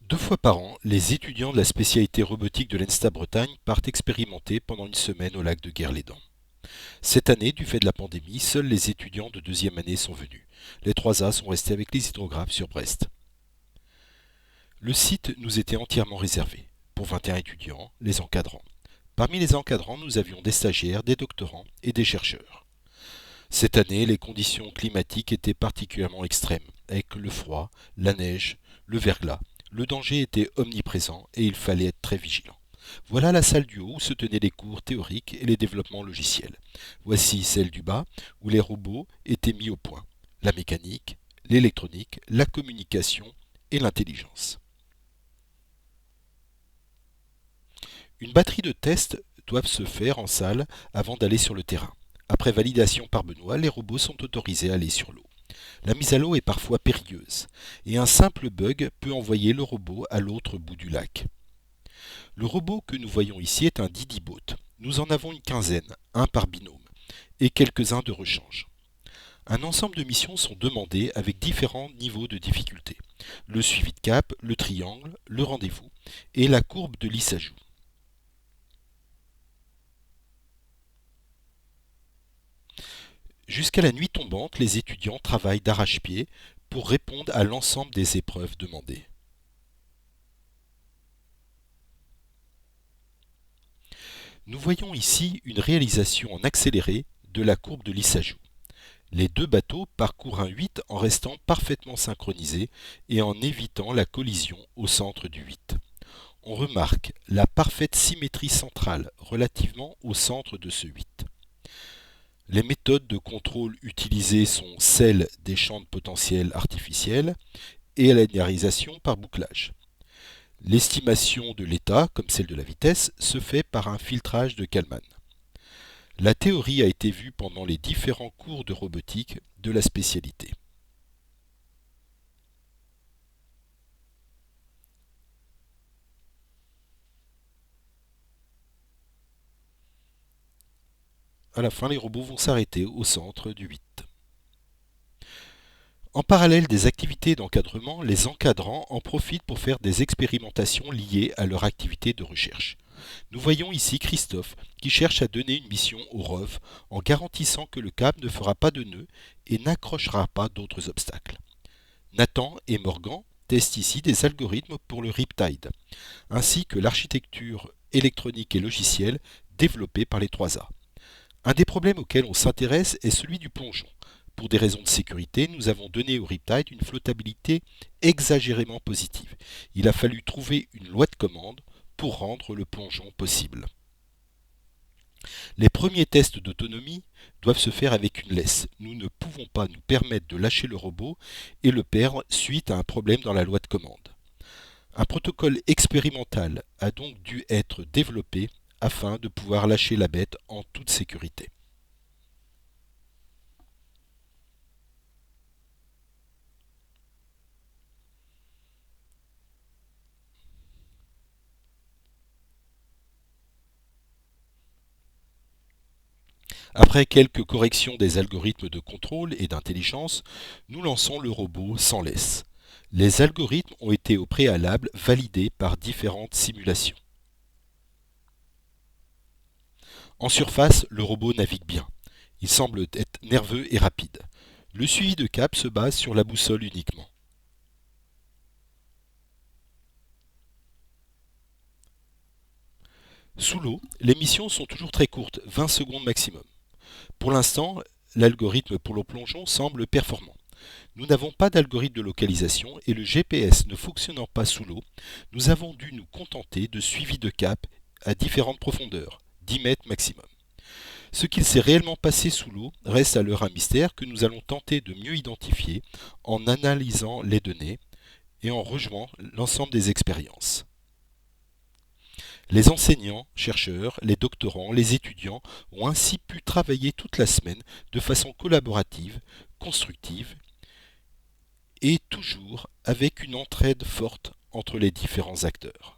2 fois par an, les étudiants de la spécialité robotique de l'ENSTA Bretagne partent expérimenter pendant une semaine au lac de Guerlédan. Cette année, du fait de la pandémie, seuls les étudiants de deuxième année sont venus. Les 3A sont restés avec les hydrographes sur Brest. Le site nous était entièrement réservé, pour 21 étudiants, les encadrants. Parmi les encadrants, nous avions des stagiaires, des doctorants et des chercheurs. Cette année, les conditions climatiques étaient particulièrement extrêmes, avec le froid, la neige, le verglas. Le danger était omniprésent et il fallait être très vigilant. Voilà la salle du haut où se tenaient les cours théoriques et les développements logiciels. Voici celle du bas où les robots étaient mis au point. La mécanique, l'électronique, la communication et l'intelligence. Une batterie de tests doivent se faire en salle avant d'aller sur le terrain. Après validation par Benoît, les robots sont autorisés à aller sur l'eau. La mise à l'eau est parfois périlleuse, et un simple bug peut envoyer le robot à l'autre bout du lac. Le robot que nous voyons ici est un Didi-Boat. Nous en avons une quinzaine, un par binôme, et quelques-uns de rechange. Un ensemble de missions sont demandées avec différents niveaux de difficulté. Le suivi de cap, le triangle, le rendez-vous et la courbe de Lissajous. Jusqu'à la nuit tombante, les étudiants travaillent d'arrache-pied pour répondre à l'ensemble des épreuves demandées. Nous voyons ici une réalisation en accéléré de la courbe de Lissajous. Les 2 bateaux parcourent un 8 en restant parfaitement synchronisés et en évitant la collision au centre du 8. On remarque la parfaite symétrie centrale relativement au centre de ce 8. Les méthodes de contrôle utilisées sont celles des champs de potentiel artificiels et la linéarisation par bouclage. L'estimation de l'état, comme celle de la vitesse, se fait par un filtrage de Kalman. La théorie a été vue pendant les différents cours de robotique de la spécialité. À la fin, les robots vont s'arrêter au centre du 8. En parallèle des activités d'encadrement, les encadrants en profitent pour faire des expérimentations liées à leur activité de recherche. Nous voyons ici Christophe qui cherche à donner une mission au ROV en garantissant que le câble ne fera pas de nœud et n'accrochera pas d'autres obstacles. Nathan et Morgan testent ici des algorithmes pour le Riptide, ainsi que l'architecture électronique et logicielle développée par les 3A. Un des problèmes auxquels on s'intéresse est celui du plongeon. Pour des raisons de sécurité, nous avons donné au Riptide une flottabilité exagérément positive. Il a fallu trouver une loi de commande pour rendre le plongeon possible. Les premiers tests d'autonomie doivent se faire avec une laisse. Nous ne pouvons pas nous permettre de lâcher le robot et le perdre suite à un problème dans la loi de commande. Un protocole expérimental a donc dû être développé afin de pouvoir lâcher la bête en toute sécurité. Après quelques corrections des algorithmes de contrôle et d'intelligence, nous lançons le robot sans laisse. Les algorithmes ont été au préalable validés par différentes simulations. En surface, le robot navigue bien. Il semble être nerveux et rapide. Le suivi de cap se base sur la boussole uniquement. Sous l'eau, les missions sont toujours très courtes, 20 secondes maximum. Pour l'instant, l'algorithme pour le plongeon semble performant. Nous n'avons pas d'algorithme de localisation et le GPS ne fonctionnant pas sous l'eau, nous avons dû nous contenter de suivi de cap à différentes profondeurs, 10 mètres maximum. Ce qu'il s'est réellement passé sous l'eau reste à l'heure un mystère que nous allons tenter de mieux identifier en analysant les données et en rejoignant l'ensemble des expériences. Les enseignants, chercheurs, les doctorants, les étudiants ont ainsi pu travailler toute la semaine de façon collaborative, constructive et toujours avec une entraide forte entre les différents acteurs.